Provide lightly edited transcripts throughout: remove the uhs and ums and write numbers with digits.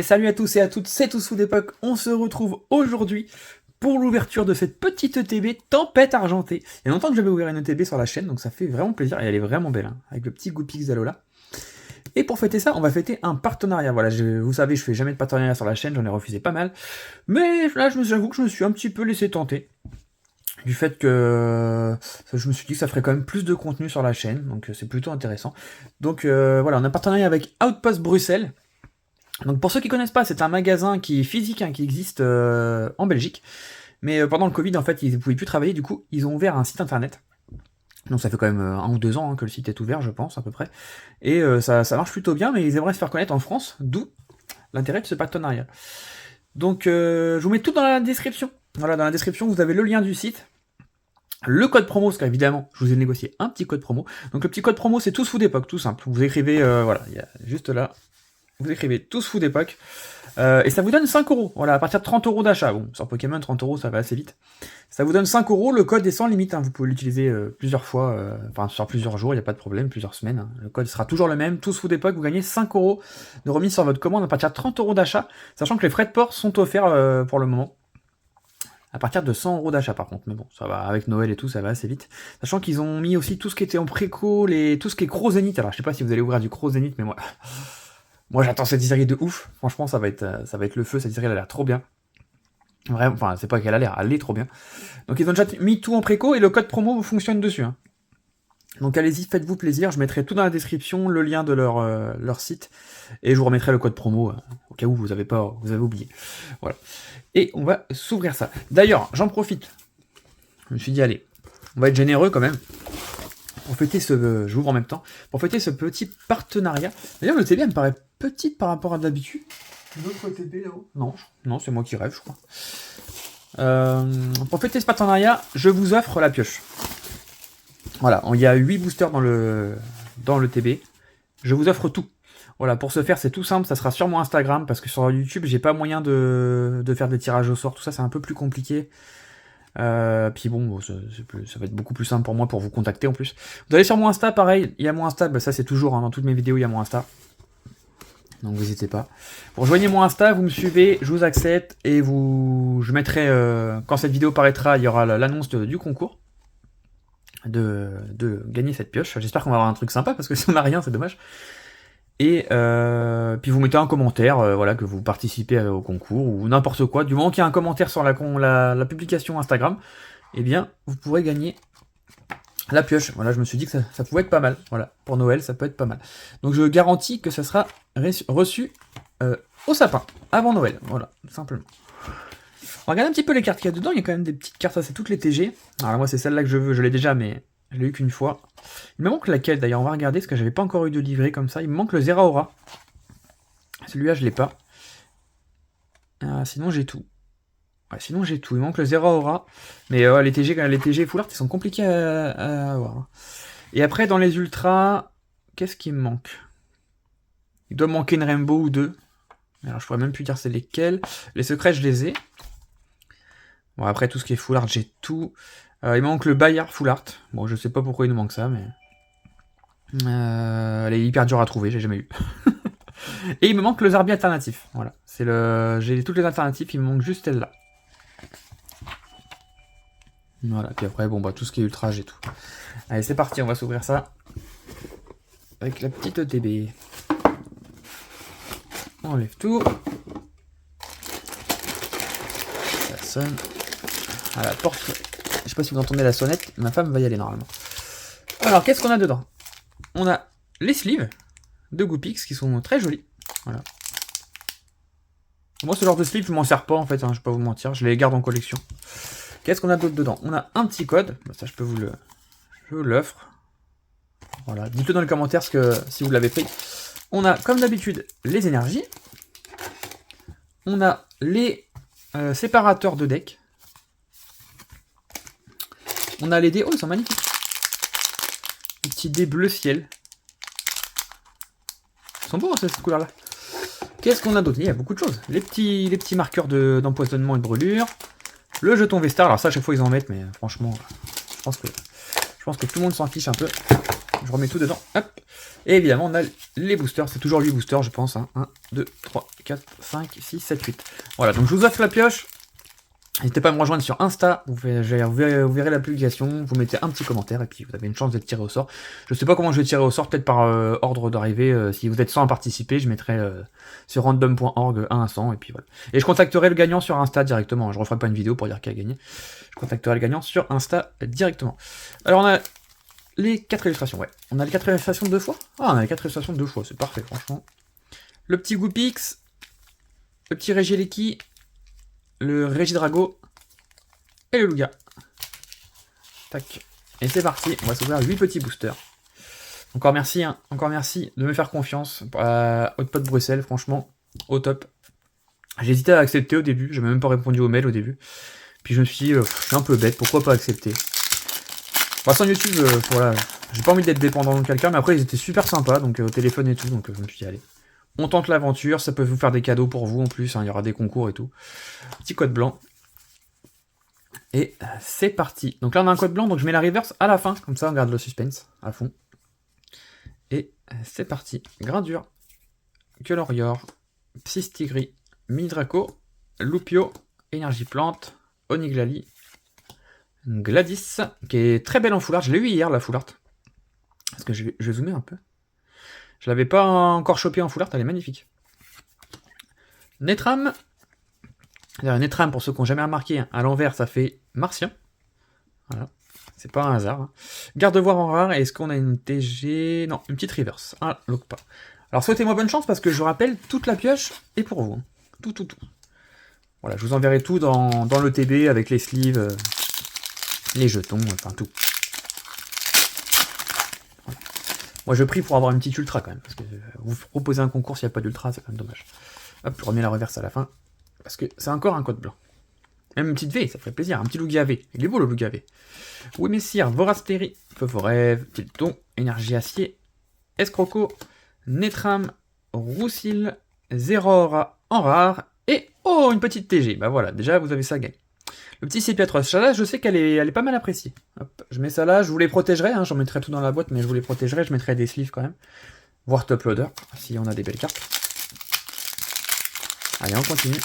salut à tous et à toutes, c'est Tous d'époque. On se retrouve aujourd'hui pour l'ouverture de cette petite ETB Tempête Argentée. Il y a longtemps que j'avais ouvert une ETB sur la chaîne, donc ça fait vraiment plaisir, et elle est vraiment belle, hein, avec le petit Goopix d'Alola. Et pour fêter ça, on va fêter un partenariat. Voilà, vous savez, je fais jamais de partenariat sur la chaîne, j'en ai refusé pas mal. Mais là, j'avoue que je me suis un petit peu laissé tenter. Du fait que je me suis dit que ça ferait quand même plus de contenu sur la chaîne, donc c'est plutôt intéressant. Donc voilà, on a un partenariat avec Outpost Bruxelles. Donc pour ceux qui connaissent pas, c'est un magasin qui est physique, hein, qui existe en Belgique. Mais pendant le Covid, en fait, ils ne pouvaient plus travailler, du coup, ils ont ouvert un site internet. Donc ça fait quand même 1 ou 2 ans hein, que le site est ouvert, je pense, à peu près. Et ça marche plutôt bien, mais ils aimeraient se faire connaître en France, d'où l'intérêt de ce partenariat. Donc je vous mets tout dans la description. Voilà, dans la description, vous avez le lien du site. Le code promo, parce qu'évidemment, je vous ai négocié un petit code promo. Donc le petit code promo, c'est Tous Fous d'époque, tout simple. Vous écrivez, voilà, il y a juste là, vous écrivez Tous Fous d'époque, et ça vous donne 5 €. Voilà, à partir de 30 € d'achat. Bon, sur Pokémon, 30 € ça va assez vite. Ça vous donne 5 €, le code est sans limite, hein. Vous pouvez l'utiliser plusieurs fois, enfin sur plusieurs jours, il n'y a pas de problème, plusieurs semaines. Hein. Le code sera toujours le même, Tous Fous d'époque, vous gagnez 5 € de remise sur votre commande à partir de 30 € d'achat, sachant que les frais de port sont offerts pour le moment. À partir de 100 € d'achat par contre, mais bon, ça va, avec Noël et tout, ça va assez vite. Sachant qu'ils ont mis aussi tout ce qui était en préco, tout ce qui est Gros Zénith. Alors je sais pas si vous allez ouvrir du Gros Zénith, mais moi j'attends cette série de ouf. Franchement, ça va être le feu, cette série elle a l'air trop bien. Vraiment, enfin c'est pas qu'elle a l'air, elle est trop bien. Donc ils ont déjà mis tout en préco et le code promo fonctionne dessus. Hein. Donc allez-y, faites-vous plaisir, je mettrai tout dans la description, le lien de leur site, et je vous remettrai le code promo, au cas où vous avez oublié. Voilà. Et on va s'ouvrir ça. D'ailleurs, j'en profite. Je me suis dit, allez, on va être généreux quand même. Pour fêter j'ouvre en même temps. Pour fêter ce petit partenariat. D'ailleurs, le TB, elle me paraît petite par rapport à d'habitude. L'autre TB là-haut. Non, c'est moi qui rêve, je crois. Pour fêter ce partenariat, je vous offre la pioche. Voilà, il y a 8 boosters dans le TB. Je vous offre tout. Voilà, pour ce faire, c'est tout simple, ça sera sur mon Instagram, parce que sur YouTube, j'ai pas moyen de faire des tirages au sort, tout ça, c'est un peu plus compliqué. Puis bon, ça va être beaucoup plus simple pour moi pour vous contacter en plus. Vous allez sur mon Insta, pareil, il y a mon Insta, bah ça c'est toujours, hein, dans toutes mes vidéos, il y a mon Insta. Donc n'hésitez pas. Rejoignez mon Insta, vous me suivez, je vous accepte, et je mettrai, quand cette vidéo paraîtra, il y aura l'annonce du concours. De gagner cette pioche. J'espère qu'on va avoir un truc sympa, parce que si on n'a rien, c'est dommage. Et puis vous mettez un commentaire, voilà, que vous participez au concours, ou n'importe quoi. Du moment qu'il y a un commentaire sur la publication Instagram, eh bien, vous pourrez gagner la pioche. Voilà, je me suis dit que ça pouvait être pas mal. Voilà, pour Noël, ça peut être pas mal. Donc je garantis que ça sera reçu au sapin, avant Noël. Voilà, tout simplement. On va regarder un petit peu les cartes qu'il y a dedans. Il y a quand même des petites cartes, ça c'est toutes les TG. Alors moi c'est celle-là que je veux, je l'ai déjà, mais je l'ai eu qu'une fois. Il me manque laquelle d'ailleurs, on va regarder, parce que j'avais pas encore eu de livret comme ça. Il me manque le Zeraora. Celui-là je l'ai pas. Sinon j'ai tout. Ouais, sinon j'ai tout. Il me manque le Zeraora. Mais les TG full art, ils sont compliqués à avoir. Et après dans les ultras, qu'est-ce qui me manque? Il doit me manquer une Rainbow ou deux. Alors je pourrais même plus dire c'est lesquels. Les secrets je les ai. Bon après tout ce qui est full art j'ai tout. Il me manque le Bayard full art. Bon je sais pas pourquoi il nous manque ça mais... elle est hyper dure à trouver, j'ai jamais eu. Et il me manque le Zarbi alternatif. Voilà. J'ai toutes les alternatives, il me manque juste celle-là. Voilà, puis après bon bah tout ce qui est ultra j'ai tout. Allez c'est parti, on va s'ouvrir ça. Avec la petite ETB. On enlève tout. Ça sonne. À la porte. Je sais pas si vous entendez la sonnette, ma femme va y aller normalement. Alors, qu'est-ce qu'on a dedans? On a les sleeves de Goopix qui sont très jolis. Voilà. Moi, ce genre de sleeve, je m'en sers pas en fait, hein, je vais pas vous mentir, je les garde en collection. Qu'est-ce qu'on a d'autre dedans? On a un petit code, ça je peux vous l'offre. Voilà, dites-le dans les commentaires si vous l'avez pris. On a, comme d'habitude, les énergies. On a les séparateurs de deck. On a les dés. Oh, ils sont magnifiques. Les petits dés bleu ciel. Ils sont beaux, hein, cette couleur-là. Qu'est-ce qu'on a d'autre? Il y a beaucoup de choses. Les petits marqueurs d'empoisonnement et de brûlure. Le jeton Vestar. Alors ça, à chaque fois, ils en mettent, mais franchement, je pense que tout le monde s'en fiche un peu. Je remets tout dedans. Hop. Et évidemment, on a les boosters. C'est toujours 8 boosters, je pense. Hein. 1, 2, 3, 4, 5, 6, 7, 8. Voilà, donc je vous offre la pioche. N'hésitez pas à me rejoindre sur Insta, vous verrez la publication, vous mettez un petit commentaire et puis vous avez une chance d'être tiré au sort. Je sais pas comment je vais tirer au sort, peut-être par ordre d'arrivée. Si vous êtes 100 à participer, je mettrai sur random.org 1 à 100 et puis voilà. Et je contacterai le gagnant sur Insta directement, je referai pas une vidéo pour dire qui a gagné. Je contacterai le gagnant sur Insta directement. Alors on a les 4 illustrations, ouais. On a les 4 illustrations 2 fois. Ah, on a les 4 illustrations 2 fois, c'est parfait franchement. Le petit Goopix, le petit Regieleki, le Regidrago et le Lugia. Tac. Et c'est parti, on va s'ouvrir 8 petits boosters. Encore merci de me faire confiance. Hotpot Bruxelles, franchement, au top. J'ai hésité à accepter au début, j'ai même pas répondu au mail au début. Puis je me suis dit, je suis un peu bête, pourquoi pas accepter. Enfin, sans YouTube, voilà, j'ai pas envie d'être dépendant de quelqu'un, mais après ils étaient super sympas, donc au téléphone et tout, donc je me suis dit, allez. On tente l'aventure, ça peut vous faire des cadeaux pour vous en plus, hein, il y aura des concours et tout. Petit code blanc. Et c'est parti. Donc là on a un code blanc, donc je mets la reverse à la fin, comme ça on garde le suspense à fond. Et c'est parti. Gradure, Colorior, Psystigri, Midraco, Lupio, Énergie Plante, Oniglali, Gladys, qui est très belle en full art. Je l'ai eu hier la full art. Parce que je vais zoomer un peu. Je l'avais pas encore chopé en full art, elle est magnifique. Netram. Netram, pour ceux qui n'ont jamais remarqué, à l'envers, ça fait Martien. Voilà. C'est pas un hasard. Hein. Garde-voir en rare. Est-ce qu'on a une TG? Non, une petite reverse. Ah, look pas. Alors, souhaitez-moi bonne chance parce que je rappelle, toute la pioche est pour vous. Hein. Tout. Voilà, je vous enverrai tout dans le TB avec les sleeves, les jetons, enfin tout. Voilà. Moi, je prie pour avoir une petite ultra quand même. Parce que vous proposez un concours s'il n'y a pas d'ultra, c'est quand même dommage. Hop, je remets la reverse à la fin. Parce que c'est encore un code blanc. Même une petite V, ça ferait plaisir. Un petit Lugia V. Il est beau le Lugia V. Oui, messire, Vorasteri, Feu Forêt, Tilton, Énergie Acier, Escroco, Netram, Roussil, Zeraora en rare, et oh, une petite TG. Bah voilà, déjà vous avez ça gagné. Le petit Sépiatros, celle-là, je sais qu'elle est pas mal appréciée. Hop, je mets ça là, je vous les protégerai, hein, j'en mettrai tout dans la boîte, mais je vous les protégerai, je mettrai des sleeves quand même. Voire top loader, si on a des belles cartes. Allez, on continue.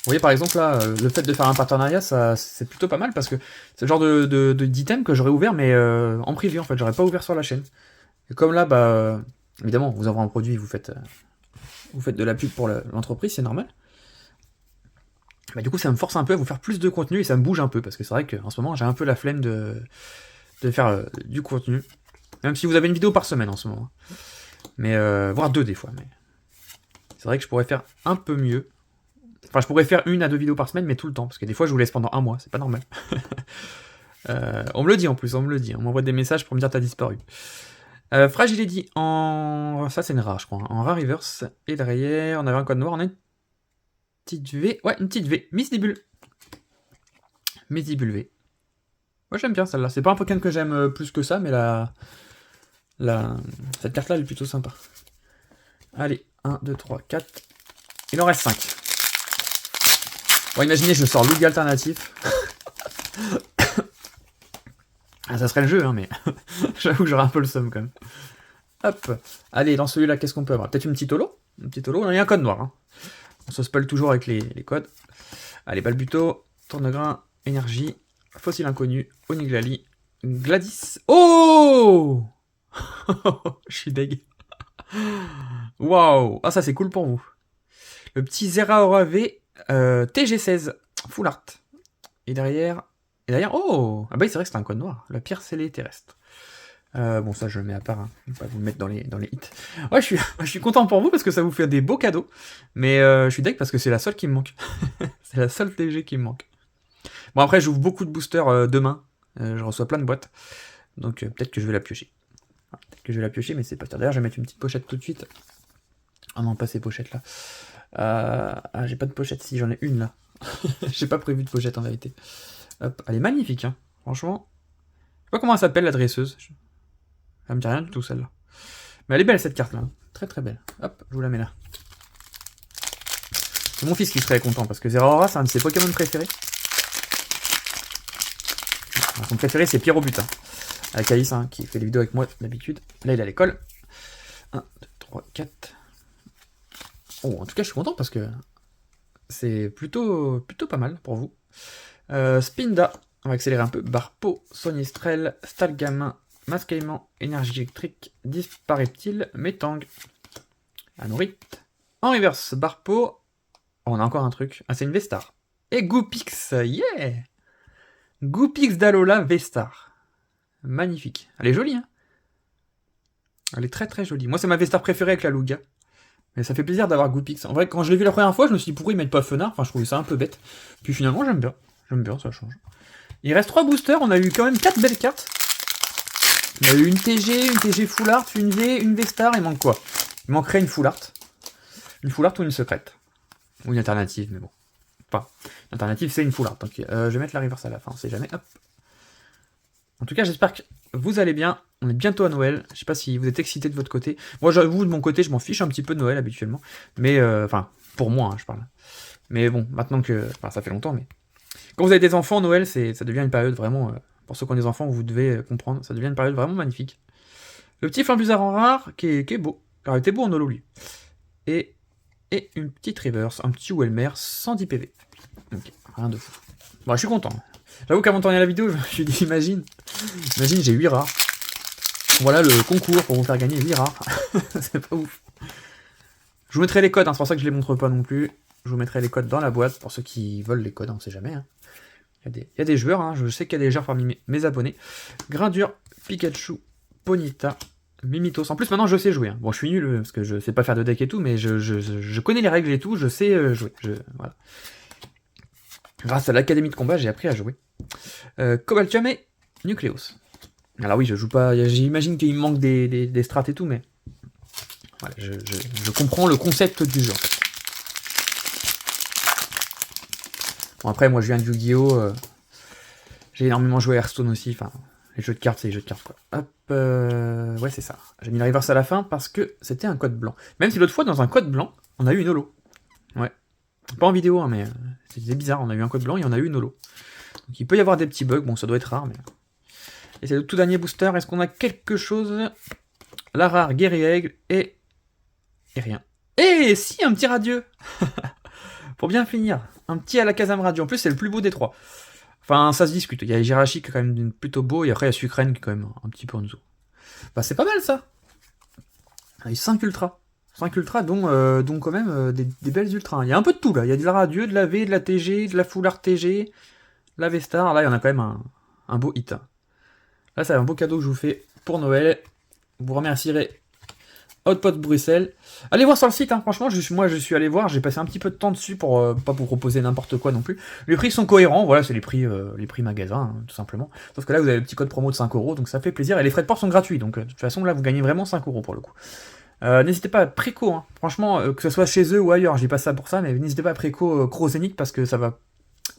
Vous voyez par exemple là, le fait de faire un partenariat, c'est plutôt pas mal parce que c'est le genre d'item que j'aurais ouvert mais en privé en fait, j'aurais pas ouvert sur la chaîne. Et comme là, bah évidemment, vous envoie un produit, vous faites de la pub pour l'entreprise, c'est normal. Bah, du coup, ça me force un peu à vous faire plus de contenu et ça me bouge un peu parce que c'est vrai qu'en ce moment, j'ai un peu la flemme de faire du contenu. Même si vous avez une vidéo par semaine en ce moment. Mais voire 2 des fois. Mais c'est vrai que je pourrais faire un peu mieux. Enfin, je pourrais faire 1 à 2 vidéos par semaine, mais tout le temps, parce que des fois, je vous laisse pendant 1 mois, c'est pas normal. On me le dit en plus, on m'envoie des messages pour me dire t'as disparu. Fragility en... Ça, c'est une rare, je crois. Hein. En rare reverse. Et derrière, on avait un code noir, on a une petite V. Ouais, une petite V. Misdibule. Misdibule V. Moi, j'aime bien celle-là. C'est pas un Pokémon que j'aime plus que ça, mais cette carte-là, elle est plutôt sympa. Allez, 1, 2, 3, 4. Il en reste 5. Bon, imaginez, je sors Lugia alternatif. Ah, ça serait le jeu, hein, mais j'avoue que j'aurais un peu le seum quand même. Hop. Allez, dans celui-là, qu'est-ce qu'on peut avoir? Peut-être une petite holo. Une petite holo. Il y a un code noir. Hein. On se spoil toujours avec les codes. Allez, Balbuto, Tournegrain, Énergie, Fossile Inconnu, Oniglali, Gladys. Oh je suis deg. Waouh. Ah, ça, c'est cool pour vous. Le petit Zeraora V. TG16, full art. Et derrière, oh! Ah bah c'est vrai que c'est un code noir. La pierre scellée terrestre. Bon, ça je le mets à part. Hein. Je vais pas vous le mettre dans les hits. Ouais, je suis content pour vous parce que ça vous fait des beaux cadeaux. Mais je suis deg parce que c'est la seule qui me manque. C'est la seule TG qui me manque. Bon, après, j'ouvre beaucoup de boosters demain. Je reçois plein de boîtes. Donc peut-être que je vais la piocher. Peut-être que je vais la piocher, mais c'est pas sûr. D'ailleurs, je vais mettre une petite pochette tout de suite. Ah non, pas ces pochettes là. Ah, j'ai pas de pochette, si j'en ai une là. J'ai pas prévu de pochette en vérité. Hop, elle est magnifique, hein. Franchement. Je sais pas comment elle s'appelle la dresseuse. Elle me dit rien du tout celle-là. Mais elle est belle cette carte là. Très très belle. Hop, je vous la mets là. C'est mon fils qui serait content parce que Zeraora c'est un de ses Pokémon préférés. Son préféré c'est Pierre au butin. Avec Alice hein, qui fait des vidéos avec moi d'habitude. Là il est à l'école. 1, 2, 3, 4. Oh, en tout cas, je suis content parce que c'est plutôt pas mal pour vous. Spinda, on va accélérer un peu. Barpo, Sonistrel, Stalgamin, Mascaïman, Énergie électrique, Dispareptile, Métang, Anorit. En reverse, Barpo, oh, on a encore un truc. Ah, c'est une Vestar. Et Goopix, yeah! Goopix d'Alola Vestar. Magnifique. Elle est jolie, hein? Elle est très très jolie. Moi, c'est ma Vestar préférée avec la Lugia. Mais ça fait plaisir d'avoir Goopix. En vrai, quand je l'ai vu la première fois, je me suis dit pourquoi ils mettent pas Fenard. Enfin, je trouvais ça un peu bête. Puis finalement, j'aime bien. J'aime bien, ça change. Il reste 3 boosters. On a eu quand même 4 belles cartes. On a eu une TG Full Art, une V, une Vestar. Il manque quoi? Il manquerait une Full Art. Une Full Art ou une secrète. Ou une alternative, mais bon. Enfin, l'alternative, c'est une Full Art. Donc, je vais mettre la reverse à la fin, on sait jamais. Hop. En tout cas, j'espère que vous allez bien. On est bientôt à Noël. Je sais pas si vous êtes excités de votre côté. Moi, j'avoue, de mon côté, je m'en fiche un petit peu de Noël habituellement. Mais, enfin, pour moi, hein, je parle. Mais bon, maintenant que... Enfin, ça fait longtemps, mais... Quand vous avez des enfants, Noël, ça devient une période vraiment... pour ceux qui ont des enfants, vous devez comprendre. Ça devient une période vraiment magnifique. Le petit Flambuzzard en rare, qui est beau. Alors, il était beau en holo, lui. Et une petite reverse. Un petit Welmer, 110 PV. Ok, rien de fou. Bon, je suis content. J'avoue qu'avant de tourner la vidéo, je me suis dit, imagine, j'ai 8 rares. Voilà le concours pour vous faire gagner 8 rares. C'est pas ouf. Je vous mettrai les codes, hein, c'est pour ça que je les montre pas non plus. Je vous mettrai les codes dans la boîte pour ceux qui veulent les codes, on sait jamais. Hein. Il y a des joueurs, hein, je sais qu'il y a des joueurs parmi mes abonnés. Grindure, Pikachu, Ponyta, Mimitos. En plus, maintenant, je sais jouer. Hein. Bon, je suis nul parce que je sais pas faire de deck et tout, mais je connais les règles et tout, je sais jouer. Voilà. Grâce à l'académie de combat, j'ai appris à jouer. Cobaltium et Nucleus. Alors oui, je joue pas... J'imagine qu'il me manque des strats et tout, mais... Voilà, je comprends le concept du jeu, en fait. Bon, après, moi, je viens de Yu-Gi-Oh! J'ai énormément joué à Hearthstone aussi, enfin... Les jeux de cartes, c'est les jeux de cartes, quoi. Hop, ouais, c'est ça. J'ai mis la reverse à la fin parce que c'était un code blanc. Même si l'autre fois, dans un code blanc, on a eu une holo. Ouais. Pas en vidéo, hein, mais c'était bizarre, on a eu un code blanc et on a eu une holo. Donc il peut y avoir des petits bugs, bon ça doit être rare, mais... Et c'est le tout dernier booster, est-ce qu'on a quelque chose? La rare Guerrier Aigle et rien. Et si, un petit radieux. Pour bien finir, un petit à la Kazam Radio, en plus c'est le plus beau des trois. Enfin, ça se discute, il y a Jirachi qui est quand même plutôt beau, et après il y a Sucrène qui est quand même un petit peu en dessous. Bah c'est pas mal ça. Il y a 5 ultras. 5 ultras, dont quand même des belles ultras. Il y a un peu de tout là. Il y a de la Radieux, de la V, de la TG, de la Full Art TG, de la V-Star. Là, il y en a quand même un beau hit. Là, c'est un beau cadeau que je vous fais pour Noël. Vous remercierez Hotpot Bruxelles. Allez voir sur le site, hein. Franchement, moi je suis allé voir. J'ai passé un petit peu de temps dessus pour pas vous proposer n'importe quoi non plus. Les prix sont cohérents. Voilà, c'est les prix magasin, hein, tout simplement. Sauf que là, vous avez le petit code promo de 5 €, donc ça fait plaisir. Et les frais de port sont gratuits. Donc, de toute façon, là, vous gagnez vraiment 5 € pour le coup. N'hésitez pas à préco, hein. Franchement, que ce soit chez eux ou ailleurs, je dis pas ça pour ça, mais n'hésitez pas à préco Crozenic parce que ça va...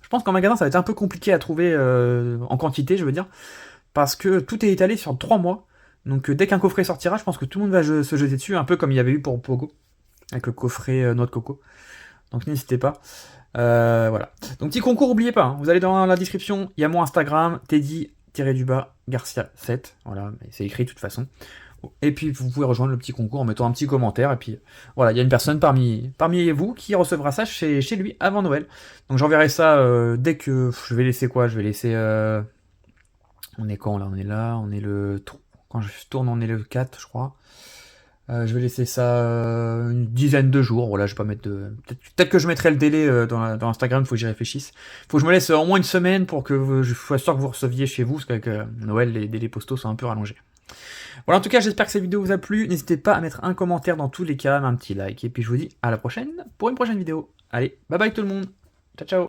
Je pense qu'en magasin, ça va être un peu compliqué à trouver en quantité, je veux dire, parce que tout est étalé sur 3 mois, donc dès qu'un coffret sortira, je pense que tout le monde va se jeter dessus, un peu comme il y avait eu pour Pogo, avec le coffret noix de coco, donc n'hésitez pas. Voilà. Donc petit concours, n'oubliez pas, hein. Vous allez dans la description, il y a mon Instagram, Teddy-Garcia7, voilà, c'est écrit de toute façon. Et puis vous pouvez rejoindre le petit concours en mettant un petit commentaire. Et puis voilà, il y a une personne parmi vous qui recevra ça chez lui avant Noël. Donc j'enverrai ça dès que... Je vais laisser quoi? Je vais laisser... On est quand là? On est là, on est le... Quand je tourne, on est le 4, je crois. Je vais laisser ça une dizaine de jours. Voilà, je vais pas mettre de... Peut-être que je mettrai le délai dans Instagram, il faut que j'y réfléchisse. Il faut que je me laisse au moins une semaine pour que je sois sûr que vous receviez chez vous, parce qu'avec Noël, les délais postaux sont un peu rallongés. Voilà, en tout cas, j'espère que cette vidéo vous a plu. N'hésitez pas à mettre un commentaire dans tous les cas, un petit like. Et puis je vous dis à la prochaine pour une prochaine vidéo. Allez, bye bye tout le monde. Ciao, ciao.